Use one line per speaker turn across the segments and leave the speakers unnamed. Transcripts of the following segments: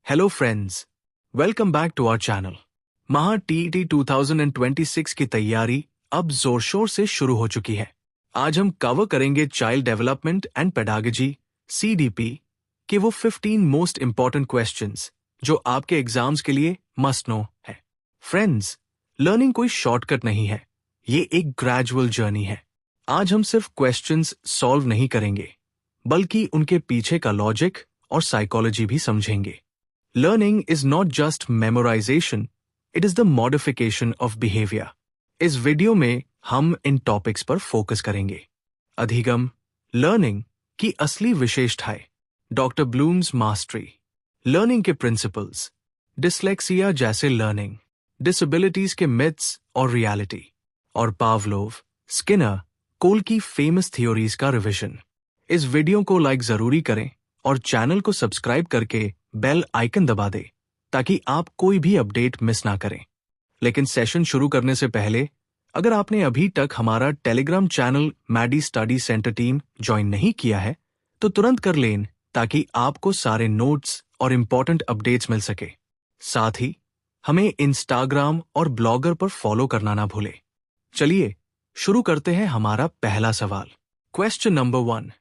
Hello friends, welcome back to our channel. Maha TET 2026 की तैयारी अब जोर शोर से शुरू हो चुकी है। आज हम कवर करेंगे child development and pedagogy (CDP) के वो 15 मोस्ट इंपॉर्टेंट क्वेश्चंस जो आपके एग्जाम्स के लिए मस्ट नो है। फ्रेंड्स, लर्निंग कोई शॉर्टकट नहीं है, ये एक ग्रेजुअल जर्नी है। आज हम सिर्फ क्वेश्चंस सॉल्व नहीं करेंगे, बल्कि उनके पीछे का लॉजिक और साइकोलॉजी भी समझेंगे। Learning is not just memorization, it is the modification of behavior. इस वीडियो में हम इन टॉपिक्स पर फोकस करेंगे। अधिगम, लर्निंग की असली विशेषताएं, डॉक्टर ब्लूम्स मास्टरी, लर्निंग के प्रिंसिपल्स, डिसलेक्सिया जैसे लर्निंग, डिसेबिलिटीज के मिथ्स और रियलिटी, और पावलोव, स्किनर, कोल की फेमस थ्योरीज का रिवीजन। इस वीडियो को लाइक जरूरी करें और चैनल को सब्सक्राइब करके बेल आइकन दबा दे ताकि आप कोई भी अपडेट मिस ना करें। लेकिन सेशन शुरू करने से पहले अगर आपने अभी तक हमारा Telegram channel Maddy study centre team join नहीं किया है तो तुरंत कर लें ताकि आपको सारे नोट्स और इंपॉर्टेंट अपडेट्स मिल सके। साथ ही हमें इंस्टाग्राम और ब्लॉगर पर फॉलो करना ना भूले। चलिए शुरू करते हैं हमारा पहला सवाल। Question number 1।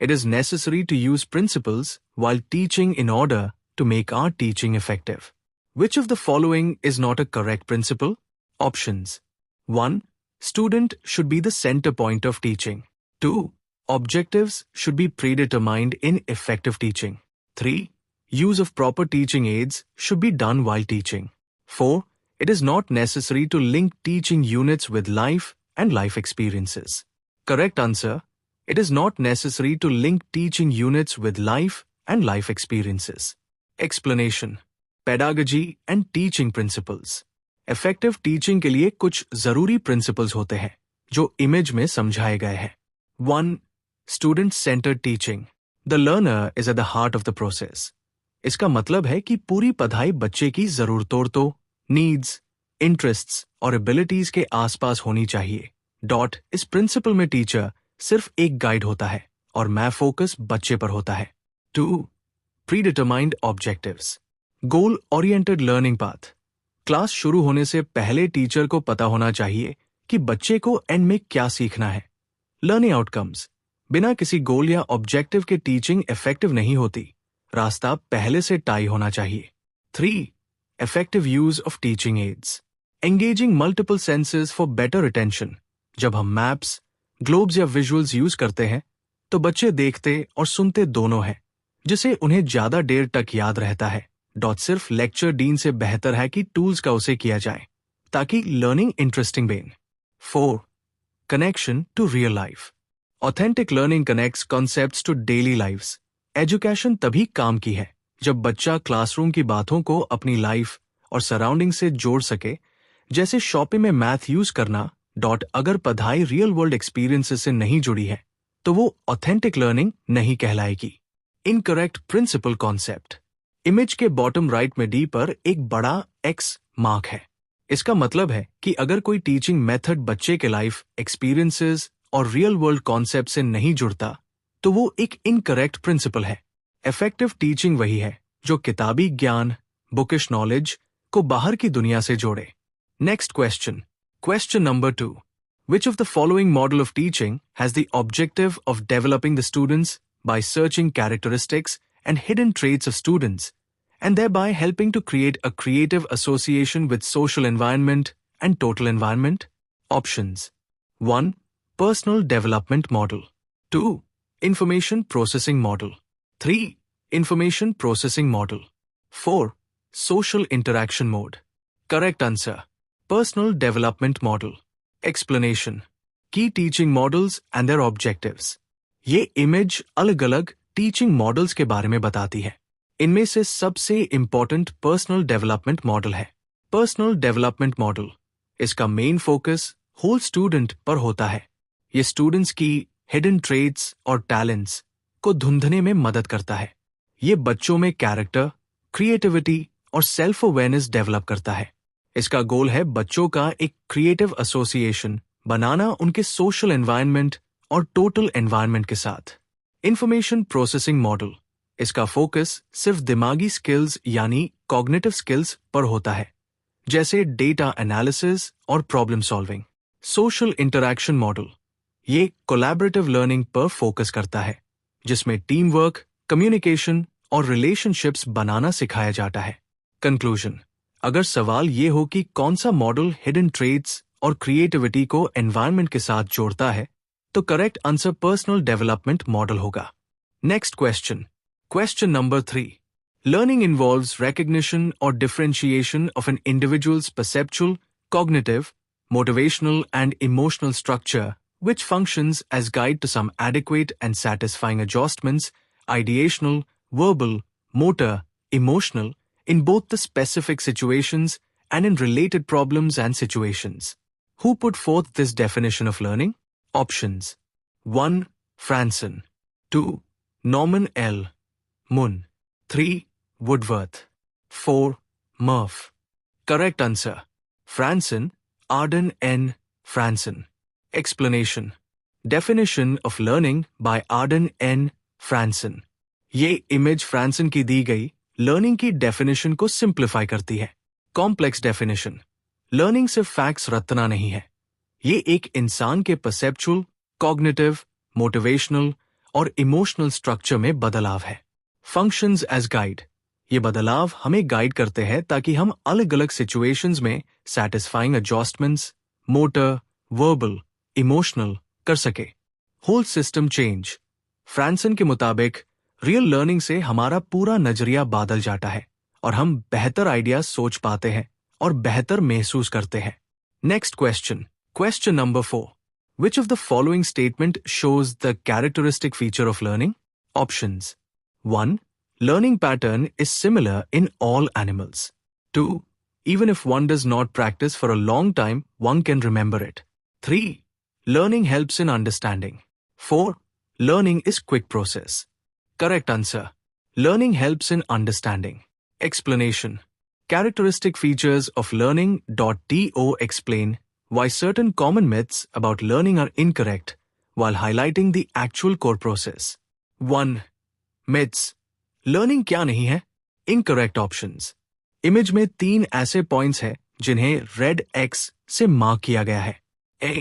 It is necessary to use principles while teaching in order to make our teaching effective. Which of the following is not a correct principle? Options. 1. Student should be the center point of teaching. 2. Objectives should be predetermined in effective teaching. 3. Use of proper teaching aids should be done while teaching. 4. It is not necessary to link teaching units with life and life experiences. Correct answer. It is not necessary to link teaching units with life and life experiences. Explanation. Pedagogy and teaching principles. Effective teaching के लिए कुछ जरूरी principles होते हैं जो image में समझाए गए हैं। 1. Student-centered teaching. The learner is at the heart of the process. इसका मतलब है कि पूरी पढ़ाई बच्चे की जरूरतों, needs, interests और abilities के आसपास होनी चाहिए। इस प्रिंसिपल में टीचर सिर्फ एक गाइड होता है और मैं फोकस बच्चे पर होता है। 2. Predetermined objectives. Goal oriented learning path. Class शुरू होने से पहले टीचर को पता होना चाहिए कि बच्चे को एंड में क्या सीखना है। Learning outcomes. बिना किसी गोल या ऑब्जेक्टिव के टीचिंग इफेक्टिव नहीं होती। रास्ता पहले से तय होना चाहिए। 3. Effective use of teaching aids. Engaging multiple senses for better attention. जब हम मैप्स, ग्लोब्स या विजुअल्स यूज करते हैं तो बच्चे देखते और सुनते दोनों हैं, जिसे उन्हें ज्यादा देर तक याद रहता है। सिर्फ लेक्चर डीन से बेहतर है कि टूल्स का उसे किया जाए ताकि लर्निंग इंटरेस्टिंग बने। 4. Connection to real life. Authentic learning connects concepts to daily lifes. Education तभी काम की है जब बच्चा क्लासरूम की बातों को अपनी लाइफ और सराउंडिंग से जोड़ सके, जैसे शॉपिंग में मैथ यूज करना। अगर पढ़ाई रियल वर्ल्ड एक्सपीरियंसेस से नहीं जुड़ी है तो वो ऑथेंटिक लर्निंग नहीं कहलाएगी। Incorrect principle concept. इमेज के बॉटम राइट में डी पर एक बड़ा एक्स मार्क है। इसका मतलब है कि अगर कोई टीचिंग मेथड बच्चे के लाइफ एक्सपीरियंसेस और रियल वर्ल्ड कॉन्सेप्ट से नहीं जुड़ता तो वो एक इनकरेक्ट प्रिंसिपल है। इफेक्टिव टीचिंग वही है जो किताबी ज्ञान, बुकिश नॉलेज को बाहर की दुनिया से जोड़े। Next question. Question number 2. Which of the following model of teaching has the objective of developing the students by searching characteristics and hidden traits of students and thereby helping to create a creative association with social environment and total environment? Options. 1. Personal development model. 2. Information processing model. 3. Information processing model. 4. Social interaction mode. Correct answer. Personal Development Model. Explanation. Key teaching models and their objectives. ये image अलग अलग teaching models के बारे में बताती है। इनमें से सबसे इंपॉर्टेंट पर्सनल डेवलपमेंट मॉडल है। पर्सनल डेवलपमेंट मॉडल, इसका मेन फोकस होल स्टूडेंट पर होता है। ये स्टूडेंट्स की हिडन ट्रेट्स और टैलेंट्स को ढूंढने में मदद करता है। ये बच्चों में कैरेक्टर, क्रिएटिविटी और सेल्फ अवेयरनेस डेवलप करता है। इसका गोल है बच्चों का एक क्रिएटिव एसोसिएशन बनाना उनके सोशल एनवायरनमेंट और टोटल एनवायरनमेंट के साथ। इंफॉर्मेशन प्रोसेसिंग मॉडल, इसका फोकस सिर्फ दिमागी स्किल्स यानी कॉग्निटिव स्किल्स पर होता है, जैसे डेटा एनालिसिस और problem solving. Social interaction model ये कोलैबोरेटिव लर्निंग पर फोकस करता है, जिसमें टीम वर्क, कम्युनिकेशन और रिलेशनशिप्स बनाना सिखाया जाता है। कंक्लूजन, अगर सवाल ये हो कि कौन सा मॉडल हिडन ट्रेड्स और क्रिएटिविटी को एनवायरनमेंट के साथ जोड़ता है, तो correct answer personal development model होगा। Next question, question number 3. Learning involves recognition or differentiation of an individual's perceptual, cognitive, motivational, and emotional structure, which functions as guide to some adequate and satisfying adjustments, ideational, verbal, motor, emotional, in both the specific situations and in related problems and situations. Who put forth this definition of learning? Options: 1. Franson. 2. Norman L. Munn. 3. Woodworth. 4. Murph. Correct answer: Franson, Arden N. Franson. Explanation. Definition of learning by Arden N. Franson. ये image फ्रांसन की दी गई learning की definition को simplify करती है। Complex definition, learning सिर्फ facts रटना नहीं है, ये एक इंसान के परसेप्चुअल, कॉग्निटिव, मोटिवेशनल और इमोशनल स्ट्रक्चर में बदलाव है। फंक्शंस एज गाइड, ये बदलाव हमें गाइड करते हैं ताकि हम अलग अलग सिचुएशंस में satisfying adjustments, motor, verbal, emotional कर सके। होल सिस्टम चेंज, फ्रांसन के मुताबिक रियल लर्निंग से हमारा पूरा नजरिया बदल जाता है और हम बेहतर आइडियाज सोच पाते हैं और बेहतर महसूस करते हैं। Next question, question number 4. Which of the following statement shows the characteristic feature of learning? Options: 1. Learning pattern is similar in all animals. 2. Even if one does not practice for a long time, one can remember it. 3. Learning helps in understanding. 4. Learning is quick process. Correct answer: learning helps in understanding. Explanation. Characteristic features of learning.to explain why certain common myths about learning are incorrect while highlighting the actual core process. 1. Myths. Learning क्या नहीं है? Incorrect options. Image में 3 ऐसे points हैं जिन्हें red x से mark किया गया है। A.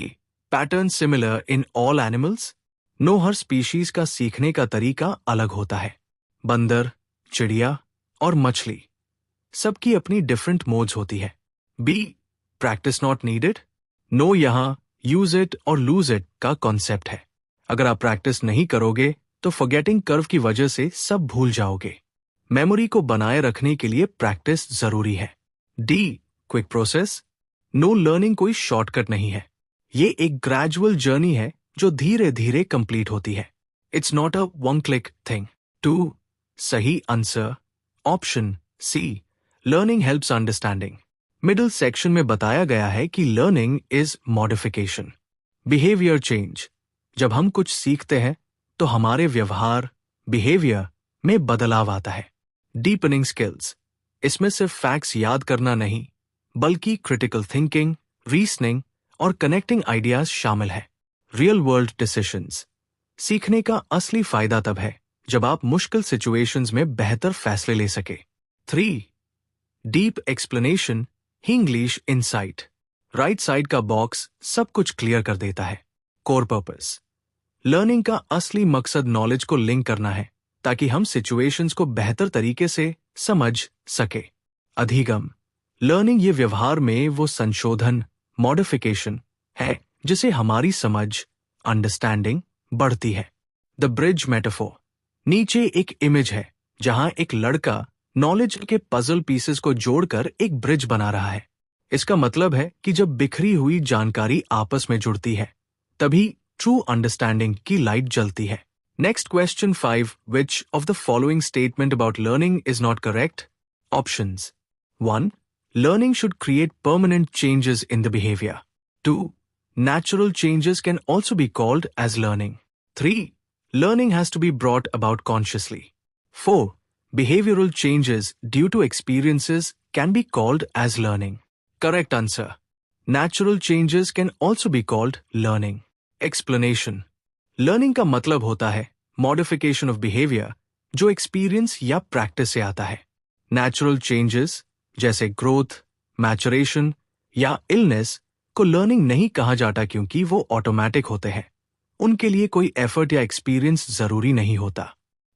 Pattern similar in all animals. No, हर स्पीशीज का सीखने का तरीका अलग होता है। बंदर, चिड़िया और मछली सबकी अपनी डिफरेंट मोड्स होती है। B. Practice not needed. No, यहां यूज इट और लूज इट का कॉन्सेप्ट है। अगर आप प्रैक्टिस नहीं करोगे तो फॉरगेटिंग कर्व की वजह से सब भूल जाओगे। मेमोरी को बनाए रखने के लिए प्रैक्टिस जरूरी है। D. Quick process. No, learning कोई शॉर्टकट नहीं है, ये एक ग्रेजुअल जर्नी है जो धीरे धीरे कंप्लीट होती है। It's not a one click thing. 2. सही answer option C, learning helps understanding. Middle section में बताया गया है कि learning is modification, behaviour change. जब हम कुछ सीखते हैं तो हमारे व्यवहार, बिहेवियर में बदलाव आता है। डीपनिंग स्किल्स, इसमें सिर्फ फैक्ट्स याद करना नहीं बल्कि क्रिटिकल थिंकिंग, रीजनिंग और कनेक्टिंग आइडियाज शामिल है। रियल वर्ल्ड डिसीजंस, सीखने का असली फायदा तब है जब आप मुश्किल सिचुएशंस में बेहतर फैसले ले सके। 3. Deep explanation, English insight. Right side का बॉक्स सब कुछ क्लियर कर देता है। कोर पर्पस, लर्निंग का असली मकसद नॉलेज को लिंक करना है ताकि हम सिचुएशंस को बेहतर तरीके से समझ सके। अधिगम, लर्निंग ये व्यवहार में वो संशोधन, मॉडिफिकेशन है जिसे हमारी समझ, अंडरस्टैंडिंग बढ़ती है। द ब्रिज मेटाफोर, नीचे एक इमेज है जहां एक लड़का नॉलेज के पजल पीसेस को जोड़कर एक ब्रिज बना रहा है। इसका मतलब है कि जब बिखरी हुई जानकारी आपस में जुड़ती है तभी ट्रू अंडरस्टैंडिंग की लाइट जलती है। Next question 5. Which of the following statement about learning is not correct? Options: 1. Learning should create permanent changes in the behavior. 2. Natural changes can also be called as learning. 3. Learning has to be brought about consciously. 4. Behavioral changes due to experiences can be called as learning. Correct answer: natural changes can also be called learning. Explanation. Learning का मतलब होता है modification of behavior जो experience या practice से आता है। Natural changes जैसे ग्रोथ, मैचुरेशन या इलनेस को लर्निंग नहीं कहा जाता क्योंकि वो ऑटोमेटिक होते हैं। उनके लिए कोई एफर्ट या एक्सपीरियंस जरूरी नहीं होता।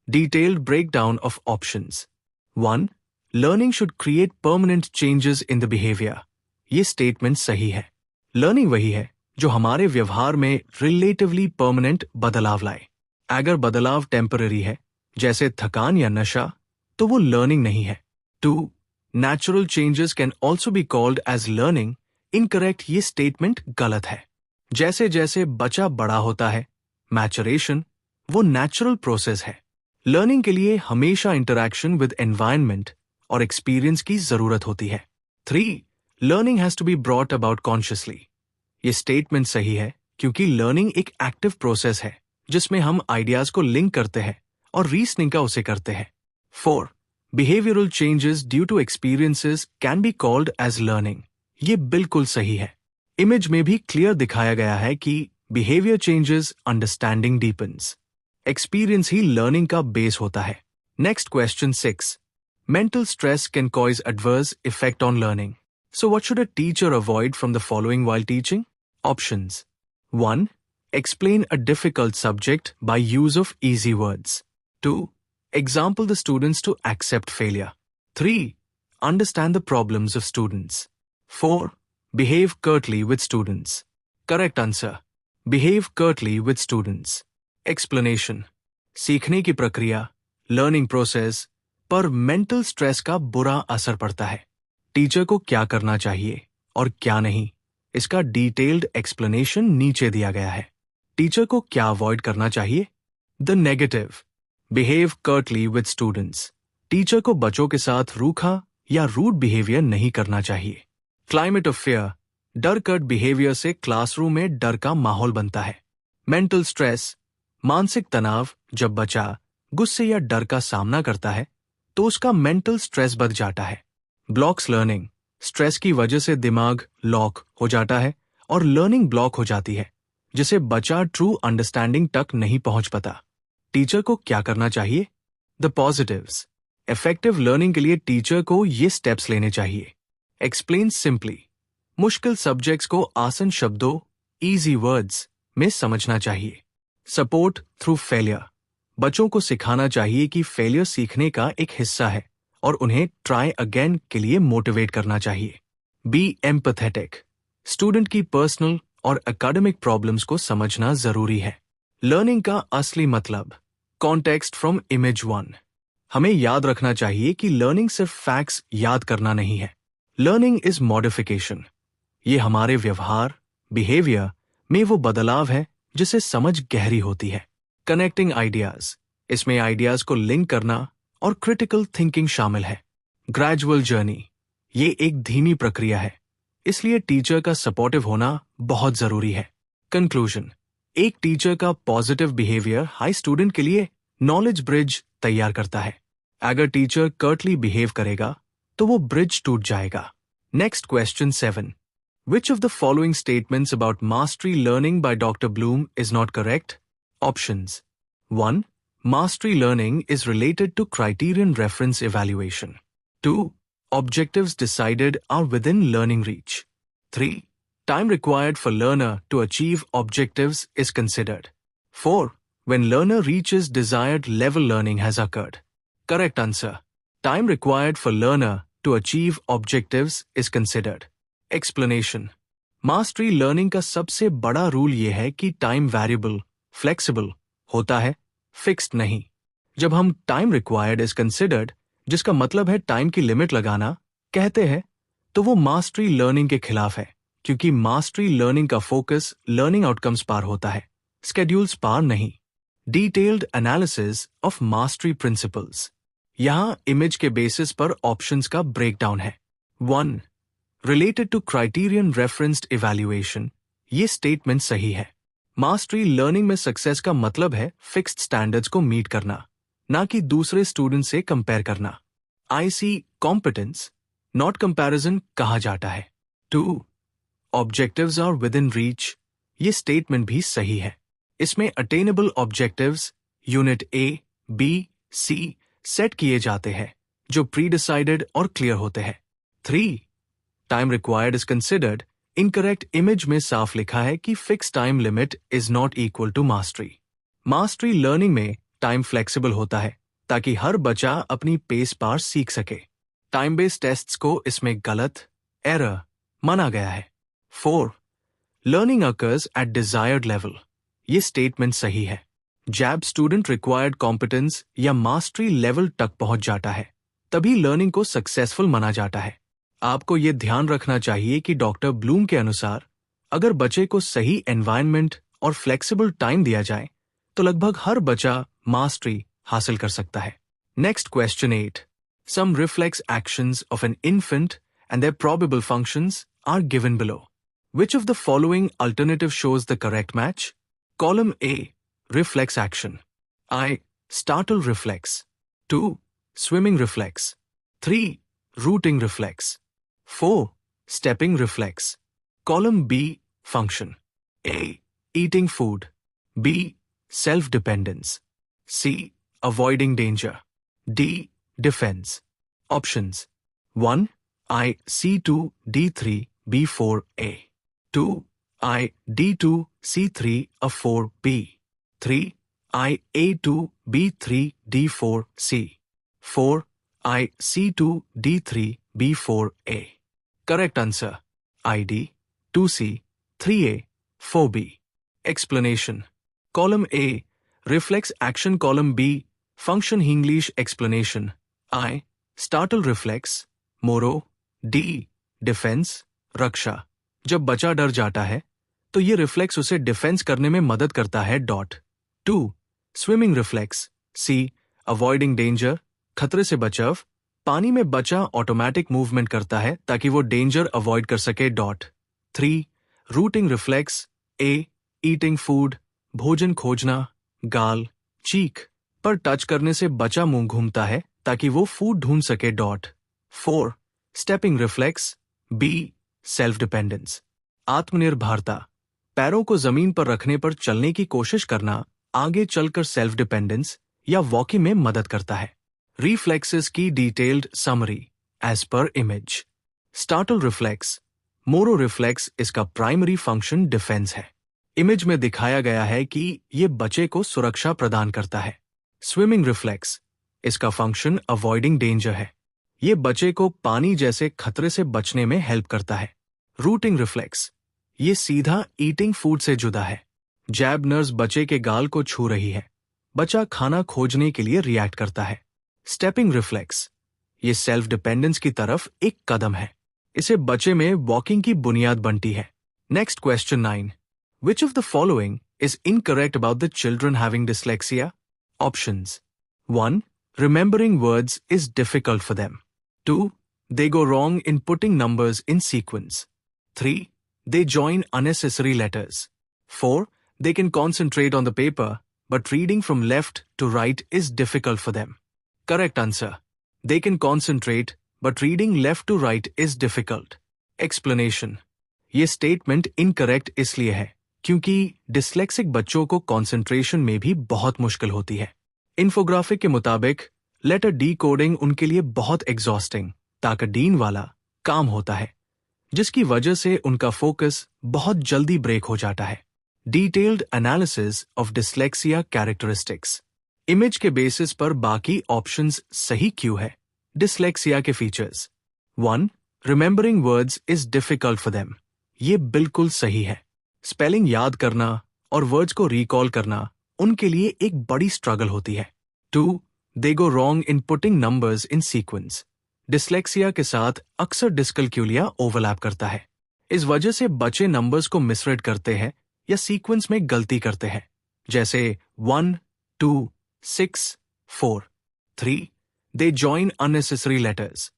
Detailed breakdown of options. 1. Learning should create permanent changes in the behaviour. ये स्टेटमेंट सही है। लर्निंग वही है जो हमारे व्यवहार में रिलेटिवली परमानेंट बदलाव लाए। अगर बदलाव टेम्पररी है, जैसे थकान या नशा, तो वो लर्निंग नहीं है। 2. Natural changes can also be called as learning. Incorrect, ये स्टेटमेंट गलत है। जैसे जैसे बच्चा बड़ा होता है, मैचुरेशन, वो नेचुरल प्रोसेस है। लर्निंग के लिए हमेशा इंटरैक्शन विद एनवायरनमेंट और एक्सपीरियंस की जरूरत होती है। 3. Learning has to be brought about consciously. ये स्टेटमेंट सही है क्योंकि लर्निंग एक एक्टिव प्रोसेस है जिसमें हम आइडियाज को लिंक करते हैं और रीजनिंग का उसे करते हैं। 4. Behavioural changes due to experiences can be called as learning. ये बिल्कुल सही है। इमेज में भी क्लियर दिखाया गया है कि behaviour changes, understanding deepens. Experience ही लर्निंग का बेस होता है। Next question 6. Mental stress can cause adverse effect on learning. So what should a teacher avoid from the following while teaching? Options. 1. Explain a difficult subject by use of easy words. 2. Example the students to accept failure. 3. Understand the problems of students. 4. Behave curtly with students. Correct answer. Behave curtly with students. Explanation. सीखने की प्रक्रिया, learning process पर mental stress का बुरा असर पड़ता है। Teacher को क्या करना चाहिए और क्या नहीं, इसका डिटेल्ड एक्सप्लेनेशन नीचे दिया गया है। टीचर को क्या अवॉइड करना चाहिए? The negative, behave Curtly with students. Teacher को बच्चों के साथ रूखा या रूड बिहेवियर नहीं करना चाहिए। क्लाइमेट ऑफ फियर, डर कट बिहेवियर से क्लासरूम में डर का माहौल बनता है। मेंटल स्ट्रेस, मानसिक तनाव, जब बच्चा गुस्से या डर का सामना करता है तो उसका मेंटल स्ट्रेस बढ़ जाता है। ब्लॉक्स लर्निंग, स्ट्रेस की वजह से दिमाग लॉक हो जाता है और लर्निंग ब्लॉक हो जाती है, जिसे बच्चा ट्रू अंडरस्टैंडिंग तक नहीं पहुंच पाता। टीचर को क्या करना चाहिए? द पॉजिटिव्स, इफेक्टिव लर्निंग के लिए टीचर को ये स्टेप्स लेने चाहिए। एक्सप्लेन सिंपली, मुश्किल सब्जेक्ट्स को आसान शब्दों, इजी वर्ड्स में समझना चाहिए। सपोर्ट थ्रू फेलियर, बच्चों को सिखाना चाहिए कि फेलियर सीखने का एक हिस्सा है और उन्हें ट्राई अगेन के लिए मोटिवेट करना चाहिए। बी एम्पैथेटिक, स्टूडेंट की पर्सनल और एकेडमिक प्रॉब्लम्स को समझना जरूरी है। लर्निंग का असली मतलब, कॉन्टेक्स्ट फ्रॉम इमेज 1। हमें याद रखना चाहिए कि लर्निंग सिर्फ फैक्ट्स याद करना नहीं है। Learning is modification. ये हमारे व्यवहार, बिहेवियर में वो बदलाव है जिसे समझ गहरी होती है। कनेक्टिंग आइडियाज, इसमें आइडियाज को लिंक करना और क्रिटिकल थिंकिंग शामिल है। ग्रेजुअल जर्नी, ये एक धीमी प्रक्रिया है, इसलिए टीचर का सपोर्टिव होना बहुत जरूरी है। कंक्लूजन, एक टीचर का पॉजिटिव बिहेवियर हाई स्टूडेंट के लिए नॉलेज ब्रिज तैयार करता है। अगर टीचर कर्टली बिहेव करेगा तो वो ब्रिज टूट जाएगा। Next question 7. Which of the following statements about mastery learning by Dr. Bloom is not correct? Options. 1. Mastery learning is related to criterion reference evaluation. 2. Objectives decided are within learning reach. 3. Time required for learner to achieve objectives is considered. 4. When learner reaches desired level learning has occurred. Correct answer. Time required for learner to achieve objectives is considered. Explanation. Mastery learning का सबसे बड़ा rule ये है कि time variable, flexible होता है, fixed नहीं। जब हम टाइम रिक्वायर्ड इज कंसिडर्ड, जिसका मतलब है टाइम की लिमिट लगाना, कहते हैं तो वो मास्टरी लर्निंग के खिलाफ है, क्योंकि मास्टरी लर्निंग का फोकस लर्निंग आउटकम्स पार होता है, स्केड्यूल्स पार नहीं। Detailed analysis of mastery principles, यहां इमेज के बेसिस पर ऑप्शंस का ब्रेकडाउन है। 1. Related to criterion referenced evaluation, ये स्टेटमेंट सही है। मास्टरी लर्निंग में सक्सेस का मतलब है फिक्स्ड स्टैंडर्ड्स को मीट करना, ना कि दूसरे स्टूडेंट से कंपेयर करना। IC कॉम्पिटेंस, नॉट कंपैरिजन कहा जाता है। 2. Objectives are within reach, ये स्टेटमेंट भी सही है। इसमें attainable objectives unit A, B, C, set किए जाते हैं जो प्री डिसाइडेड और क्लियर होते हैं। 3. Time required is considered. Incorrect. Image में साफ लिखा है कि fix time limit is not equal to mastery. Mastery learning में टाइम फ्लेक्सिबल होता है ताकि हर बच्चा अपनी पेस पर सीख सके। टाइम बेस्ड टेस्ट्स को इसमें गलत, एरर माना गया है। 4. Learning occurs at desired level. ये स्टेटमेंट सही है जब स्टूडेंट रिक्वायर्ड कॉम्पिटेंस या मास्टरी लेवल तक पहुंच जाता है तभी लर्निंग को सक्सेसफुल माना जाता है। आपको ये ध्यान रखना चाहिए कि डॉक्टर ब्लूम के अनुसार अगर बच्चे को सही एनवायरनमेंट और फ्लेक्सिबल टाइम दिया जाए तो लगभग हर बच्चा मास्टरी हासिल कर सकता है। Next question 8. Some reflex actions of an infant and their probable functions are given below. Which of the following alternative shows the correct match? Column A, reflex action. I, startle reflex. 2, swimming reflex. 3, rooting reflex. 4, stepping reflex. Column B, function. A, eating food. B, self-dependence. C, avoiding danger. D, defense. Options. 1, I, C2, D3, B4, A. 2, I, D2, C3, A4, B. 3, I, A2, B3, D4, C. 4, I, C2, D3, B4, A. Correct answer. ID, 2C, 3A, 4B. Explanation. Column A, reflex action. Column B, function English explanation. I, startle reflex. Moro. D, defense, रक्षा। जब बच्चा डर जाता है तो ये reflex उसे defence करने में मदद करता है। 2, स्विमिंग रिफ्लेक्स। सी, अवॉइडिंग डेंजर, खतरे से बचाव। पानी में बच्चा ऑटोमेटिक मूवमेंट करता है ताकि वो डेंजर अवॉइड कर सके। 3, रूटिंग रिफ्लेक्स। ए, ईटिंग फूड, भोजन खोजना, गाल, चीख पर टच करने से बच्चा मुंह घूमता है ताकि वो फूड ढूंढ सके। 4, stepping reflex. B, self dependence, आत्मनिर्भरता, पैरों को जमीन पर रखने पर चलने की कोशिश करना आगे चलकर सेल्फ डिपेंडेंस या वॉकिंग में मदद करता है। रिफ्लेक्सेस की detailed summary as per image. Startle reflex. Moro reflex इसका प्राइमरी फंक्शन डिफेंस है। इमेज में दिखाया गया है कि ये बच्चे को सुरक्षा प्रदान करता है। स्विमिंग रिफ्लेक्स, इसका फंक्शन अवॉइडिंग डेंजर है। ये बच्चे को पानी जैसे खतरे से बचने में हेल्प करता है। रूटिंग रिफ्लेक्स, ये सीधा ईटिंग फूड से जुड़ा है। जैब नर्स बच्चे के गाल को छू रही है, बच्चा खाना खोजने के लिए रिएक्ट करता है। स्टेपिंग रिफ्लेक्स, ये सेल्फ डिपेंडेंस की तरफ एक कदम है, इसे बच्चे में वॉकिंग की बुनियाद बनती है। Next question 9. Which of the following is incorrect about the children having dyslexia? Options. 1. Remembering words is difficult for them. 2. They go wrong in putting numbers in sequence. 3. They join unnecessary letters. 4. They can concentrate on the paper, but reading from left to right is difficult for them. Correct answer. They can concentrate, but reading left to right is difficult. Explanation. ये statement incorrect इसलिए है क्योंकि dyslexic बच्चों को concentration में भी बहुत मुश्किल होती है। इन्फोग्राफिक के मुताबिक लेटर डी कोडिंग उनके लिए बहुत एग्जॉस्टिंग, ताकदीन वाला काम होता है, जिसकी वजह से उनका फोकस बहुत जल्दी ब्रेक हो जाता है। Detailed analysis of dyslexia characteristics. Image के बेसिस पर बाकी ऑप्शंस सही क्यों है? डिस्लेक्सिया के features. 1. Remembering words is difficult for them. ये बिल्कुल सही है। स्पेलिंग याद करना और वर्ड्स को रिकॉल करना उनके लिए एक बड़ी स्ट्रगल होती है। 2. They go wrong in putting numbers in sequence. Dyslexia के साथ अक्सर डिस्कैल्कुलिया ओवरलैप करता है। इस वजह से बच्चे नंबर्स को मिसरीड करते हैं या सीक्वेंस में गलती करते हैं, जैसे 1, 2, 6, 4, 3. They join unnecessary letters.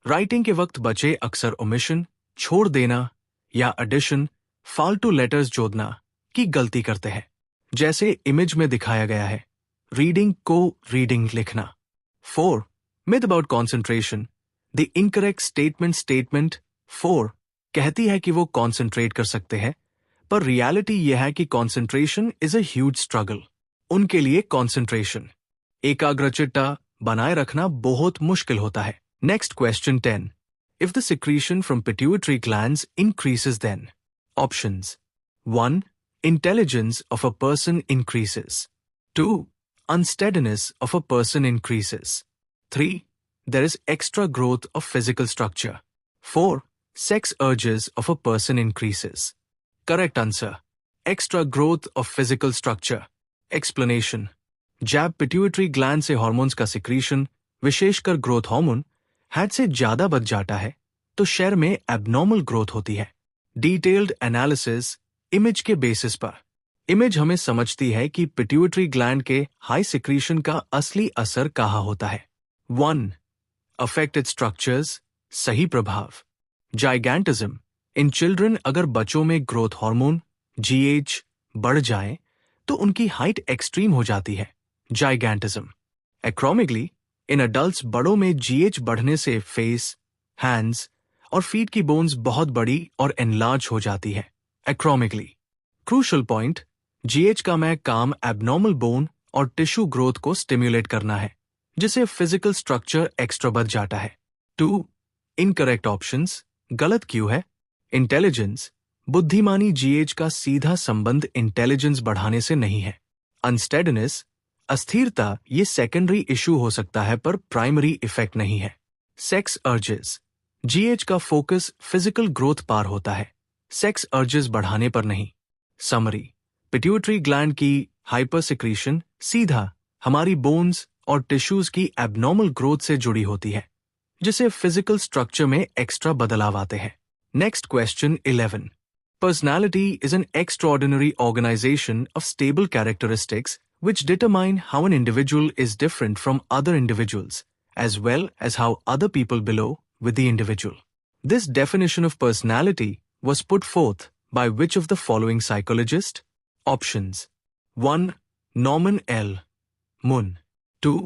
Writing के वक्त बच्चे अक्सर ओमिशन, छोड़ देना या एडिशन, फालतू लेटर्स जोड़ना की गलती करते हैं, जैसे इमेज में दिखाया गया है। रीडिंग को रीडिंग लिखना। 4. Myth about concentration. The incorrect statement 4 कहती है कि वो कॉन्सेंट्रेट कर सकते हैं, पर रियलिटी यह है कि concentration is a huge struggle. उनके लिए कॉन्सेंट्रेशन एकाग्रचित्ता बनाए रखना बहुत मुश्किल होता है। Next question 10. If the secretion from pituitary glands increases then? Options. 1. Intelligence of a person increases. 2. Unsteadiness of a person increases. 3. There is extra growth of physical structure. 4. Sex urges of a person increases. Correct answer. Extra growth of physical structure. Explanation. जब pituitary gland से hormones का secretion, विशेषकर growth hormone, had से ज्यादा बढ़ जाता है तो शरीर में एबनॉर्मल ग्रोथ होती है। डिटेल्ड एनालिसिस इमेज के बेसिस पर। इमेज हमें समझती है कि पिट्यूटरी ग्लैंड के हाई सिक्रीशन का असली असर कहाँ होता है। 1. अफेक्टेड स्ट्रक्चर्स, सही प्रभाव। जाइगैंटिज्म इन चिल्ड्रन, अगर बच्चों में ग्रोथ हार्मोन जीएच बढ़ जाए तो उनकी हाइट एक्सट्रीम हो जाती है, जाइगैंटिज्म। एक्रोमिकली इन अडल्ट्स, बड़ों में जीएच बढ़ने से फेस, हैंड्स और फीट की बोन्स बहुत बड़ी और एनलार्ज हो जाती है, एक्रोमिकली। क्रूशल पॉइंट, जीएच का मैं काम एबनॉर्मल बोन और टिश्यू ग्रोथ को स्टिम्युलेट करना है, जिससे फिजिकल स्ट्रक्चर एक्स्ट्रा बढ़ जाता है। 2. इनकरेक्ट ऑप्शंस, गलत क्यों है? इंटेलिजेंस, बुद्धिमानी जीएच का सीधा संबंध इंटेलिजेंस बढ़ाने से नहीं है। अनस्टेडनेस, अस्थिरता, ये सेकेंडरी इशू हो सकता है पर प्राइमरी इफेक्ट नहीं है। सेक्स अर्जेस, जीएच का फोकस फिजिकल ग्रोथ पार होता है, सेक्स अर्जेस बढ़ाने पर नहीं। समरी, पिट्यूटरी ग्लैंड की हाइपर सिक्रीशन सीधा हमारी बोन्स और टिश्यूज की एबनॉर्मल ग्रोथ से जुड़ी होती है, जिसे फिजिकल स्ट्रक्चर में एक्स्ट्रा बदलाव आते हैं। Next question 11. Personality is an extraordinary organization of stable characteristics which determine how an individual is different from other individuals, as well as how other people below with the individual. This definition of personality was put forth by which of the following psychologist? Options. 1. Norman L. Munn. 2.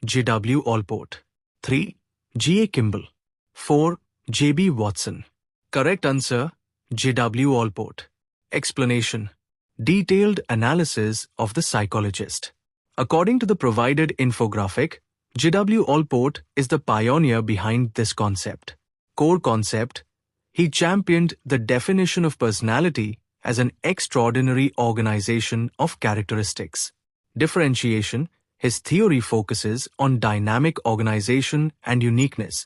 J.W. Allport. 3. G.A. Kimball. 4. J.B. Watson. Correct answer. J.W. Allport. Explanation. Detailed analysis of the psychologist. According to the provided infographic, J.W. Allport is the pioneer behind this concept. Core concept, he championed the definition of personality as an extraordinary organization of characteristics. Differentiation, his theory focuses on dynamic organization and uniqueness,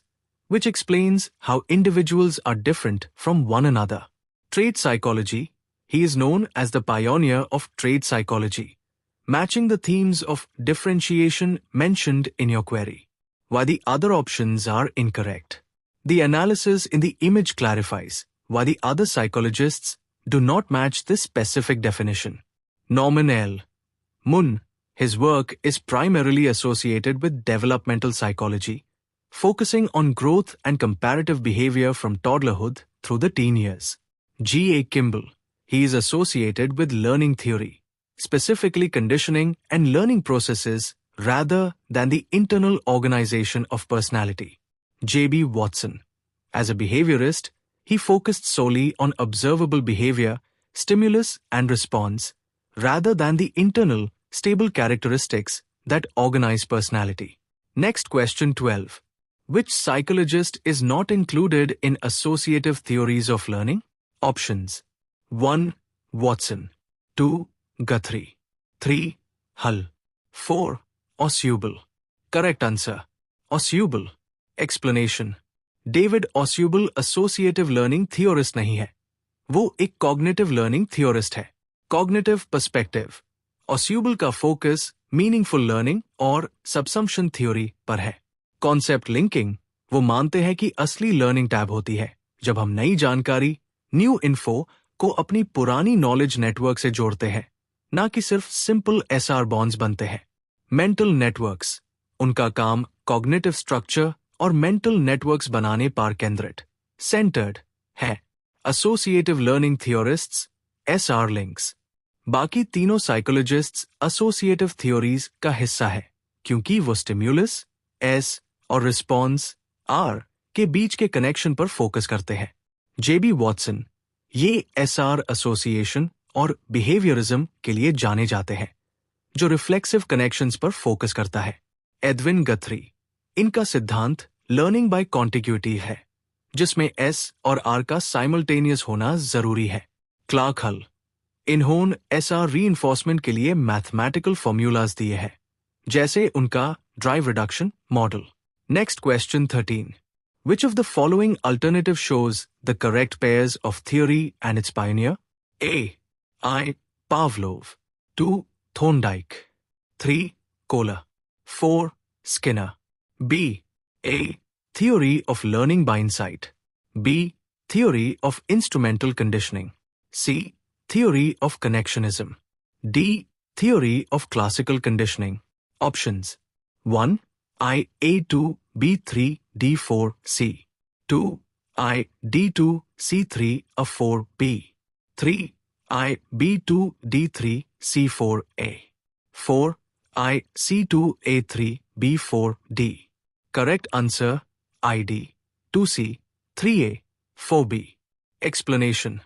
which explains how individuals are different from one another. Trait psychology, he is known as the pioneer of trait psychology, matching the themes of differentiation mentioned in your query, while the other options are incorrect. The analysis in the image clarifies why the other psychologists do not match this specific definition. Norman L. Munn, his work is primarily associated with developmental psychology, focusing on growth and comparative behavior from toddlerhood through the teen years. G.A. Kimball, he is associated with learning theory, specifically conditioning and learning processes rather than the internal organization of personality. J.B. Watson, as a behaviorist, he focused solely on observable behavior, stimulus and response, rather than the internal, stable characteristics that organize personality. Next question 12. Which psychologist is not included in associative theories of learning? Options. 1. Watson. 2. Guthrie. 3. Hull. 4. Ausubel. Correct answer. Ausubel. Explanation. David Ausubel associative learning theorist नहीं है, वो एक cognitive learning theorist है. Cognitive perspective. Ausubel का focus meaningful learning और subsumption theory पर है. Concept linking, वो मानते हैं कि असली learning tab होती है जब हम नई जानकारी, न्यू इन्फो को अपनी पुरानी नॉलेज नेटवर्क से जोड़ते हैं, ना कि सिर्फ सिंपल एसआर बॉन्ड्स बनते हैं. मेंटल नेटवर्क्स, उनका काम कॉग्निटिव स्ट्रक्चर और मेंटल नेटवर्क्स बनाने पर केंद्रित, सेंटर्ड है. Associative learning theorists, S R links. बाकी तीनों साइकोलॉजिस्ट्स एसोसिएटिव थ्योरीज का हिस्सा है क्योंकि वो स्टिम्युलस एस और रिस्पॉन्स आर के बीच के कनेक्शन पर फोकस करते हैं. जेबी वॉटसन, ये एसआर एसोसिएशन और बिहेवियरिज्म के लिए जाने जाते हैं. जो रिफ्लेक्सिव कनेक्शंस पर फोकस करता है। एडविन गथरी, इनका सिद्धांत लर्निंग बाय कॉन्टिग्यूटी है, जिसमें एस और आर का साइमल्टेनियस होना जरूरी है। क्लार्क हल, इन्होंने एसआर रीइंफोर्समेंट के लिए मैथमेटिकल फॉर्मूलाज दिए हैं, जैसे उनका drive reduction model. Next question 13. Which of the following alternative shows the correct pairs of theory and its pioneer? A. I. Pavlov. 2. Thorndike. 3. Kohler. 4. Skinner. B. A. Theory of learning by insight. B. Theory of instrumental conditioning. C. Theory of connectionism. D. Theory of classical conditioning. Options. 1. I. A2. B3, D4, C. 2. I, D2, C3, A4, B. 3. I, B2, D3, C4, A. 4. I, C2, A3, B4, D. Correct answer, ID. 2C, 3A, 4B. Explanation.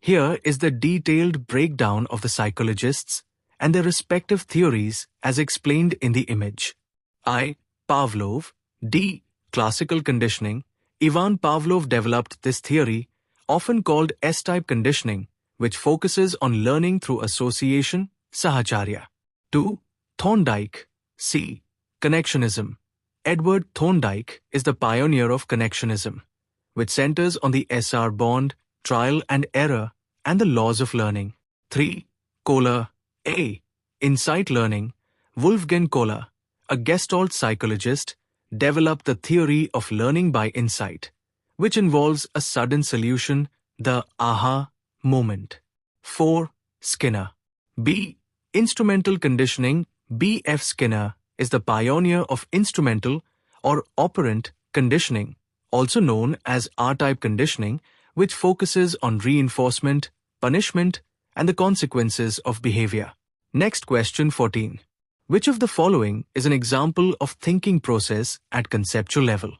Here is the detailed breakdown of the psychologists and their respective theories as explained in the image. I. Pavlov. D. Classical conditioning. Ivan Pavlov developed this theory, often called S-type conditioning, which focuses on learning through association, sahacharya. 2. Thorndike. C. Connectionism. Edward Thorndike is the pioneer of connectionism, which centers on the SR bond, trial and error, and the laws of learning. 3. Kohler. A. Insight learning. Wolfgang Kohler, a Gestalt psychologist, developed the theory of learning by insight, which involves a sudden solution, the aha moment. 4. Skinner. B. Instrumental conditioning. B.F. Skinner is the pioneer of instrumental or operant conditioning, also known as R-type conditioning, which focuses on reinforcement, punishment, and the consequences of behavior. Next question 14. Which of the following is an example of thinking process at conceptual level?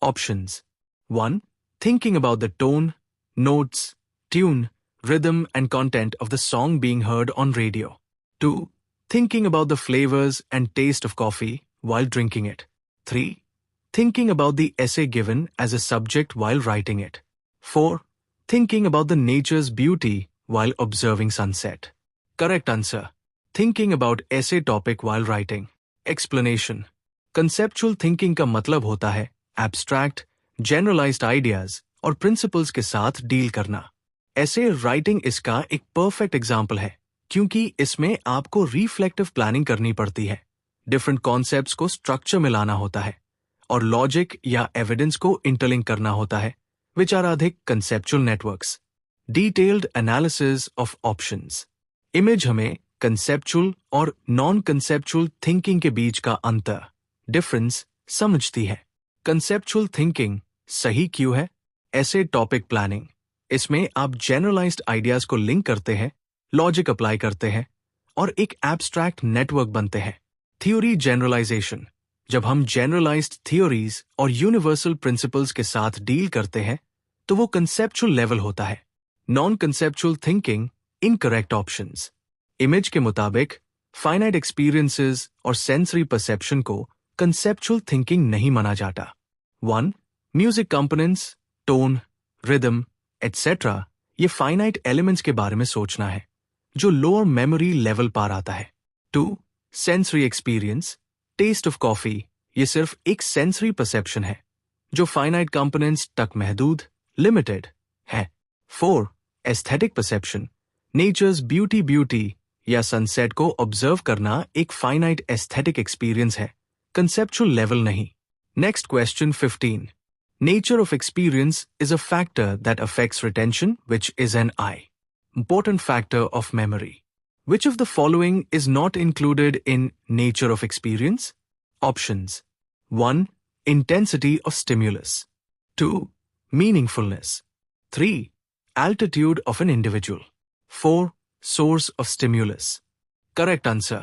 Options. 1. Thinking about the tone, notes, tune, rhythm and content of the song being heard on radio. 2. Thinking about the flavors and taste of coffee while drinking it. 3. Thinking about the essay given as a subject while writing it. 4. Thinking about the nature's beauty while observing sunset. Correct answer. Thinking about essay topic while writing. Explanation. Conceptual thinking का मतलब होता है abstract, generalized ideas और principles के साथ deal करना। essay writing इसका एक perfect example है, क्योंकि इसमें आपको reflective planning करनी पड़ती है, different concepts को structure में लाना होता है, और logic या evidence को interlink करना होता है, which are अधिक conceptual networks. Detailed analysis of options. Image हमें कंसेप्चुअल और नॉन कंसेप्चुअल थिंकिंग के बीच का अंतर, डिफरेंस समझती है। कंसेप्चुअल थिंकिंग सही क्यों है? ऐसे टॉपिक प्लानिंग, इसमें आप जनरलाइज्ड आइडियाज को लिंक करते हैं, लॉजिक अप्लाई करते हैं और एक एब्स्ट्रैक्ट नेटवर्क बनते हैं। थ्योरी जनरलाइजेशन, जब हम जनरलाइज्ड थ्योरीज और यूनिवर्सल प्रिंसिपल्स के साथ डील करते हैं तो वो कंसेप्चुअल लेवल होता है। Non conceptual thinking, incorrect options. Image के मुताबिक फाइनाइट एक्सपीरियंसेस और सेंसरी परसेप्शन को कंसेप्चुअल थिंकिंग नहीं माना जाता। 1. Music components, tone, rhythm etcetera ये फाइनाइट एलिमेंट्स के बारे में सोचना है, जो लोअर मेमोरी लेवल पर आता है। 2. Sensory experience, taste of coffee ये सिर्फ एक सेंसरी परसेप्शन है, जो फाइनाइट कंपोनेंट्स तक महदूद, लिमिटेड है। 4. एस्थेटिक परसेप्शन, नेचर्स ब्यूटी या सनसेट को ऑब्जर्व करना एक फाइनाइट एस्थेटिक एक्सपीरियंस है, कंसेप्चुअल लेवल नहीं। Next question 15. Nature of experience is a factor that affects retention, which is an important factor of memory. Which of the following is not included in nature of experience? Options. 1. Intensity of stimulus. 2. Meaningfulness. 3. Altitude of an individual. 4. Source of stimulus. Correct answer.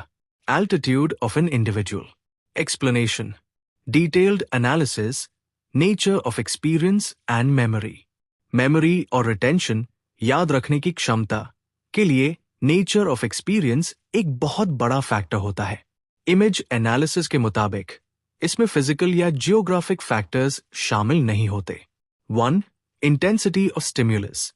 Altitude of an individual. Explanation. Detailed analysis. Nature of experience and memory. Memory और retention, याद रखने की क्षमता के लिए nature of experience एक बहुत बड़ा फैक्टर होता है। इमेज एनालिसिस के मुताबिक इसमें फिजिकल या जियोग्राफिक फैक्टर्स शामिल नहीं होते। 1. Intensity of stimulus.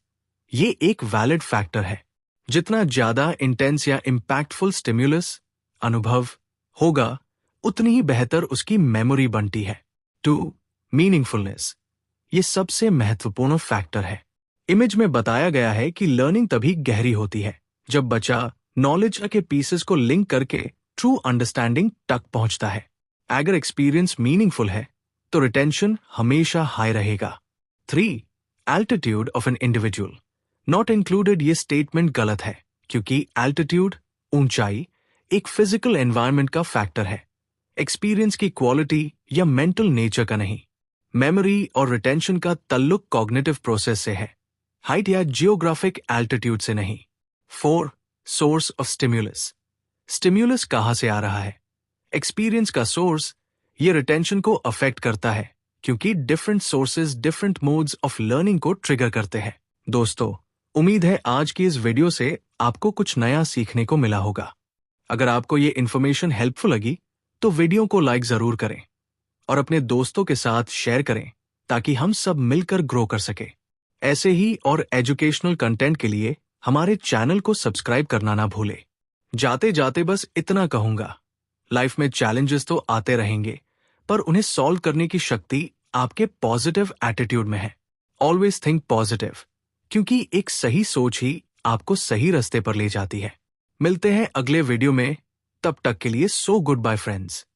ये एक वैलिड फैक्टर है। जितना ज्यादा इंटेंस या इम्पैक्टफुल स्टिम्युलस अनुभव होगा, उतनी ही बेहतर उसकी मेमोरी बनती है। 2. मीनिंगफुलनेस। ये सबसे महत्वपूर्ण फैक्टर है। इमेज में बताया गया है कि लर्निंग तभी गहरी होती है जब बच्चा नॉलेज के पीसेस को लिंक करके ट्रू अंडरस्टैंडिंग तक पहुंचता है। अगर एक्सपीरियंस मीनिंगफुल है तो रिटेंशन हमेशा हाई रहेगा। 3. Altitude of an individual not included. ये स्टेटमेंट गलत है, क्योंकि एल्टीट्यूड, ऊंचाई, एक फिजिकल एनवायरनमेंट का फैक्टर है, एक्सपीरियंस की क्वालिटी या मेंटल नेचर का नहीं। मेमोरी और रिटेंशन का ताल्लुक कॉग्निटिव प्रोसेस से है, हाइट या जियोग्राफिक एल्टीट्यूड से नहीं। 4. Source of stimulus. स्टिम्युलस कहां से आ रहा है? एक्सपीरियंस का सोर्स ये रिटेंशन को अफेक्ट करता है, क्योंकि different sources different modes of learning को ट्रिगर करते हैं। दोस्तों, उम्मीद है आज की इस वीडियो से आपको कुछ नया सीखने को मिला होगा। अगर आपको ये इन्फॉर्मेशन हेल्पफुल लगी तो वीडियो को लाइक जरूर करें और अपने दोस्तों के साथ शेयर करें, ताकि हम सब मिलकर ग्रो कर सके। ऐसे ही और एजुकेशनल कंटेंट के लिए हमारे चैनल को सब्सक्राइब करना ना भूले। जाते जाते बस इतना कहूंगा, लाइफ में चैलेंजेस तो आते रहेंगे, पर उन्हें सॉल्व करने की शक्ति आपके पॉजिटिव एटीट्यूड में है। ऑलवेज थिंक पॉजिटिव, क्योंकि एक सही सोच ही आपको सही रास्ते पर ले जाती है। मिलते हैं अगले वीडियो में, तब तक के लिए सो गुड बाय फ्रेंड्स।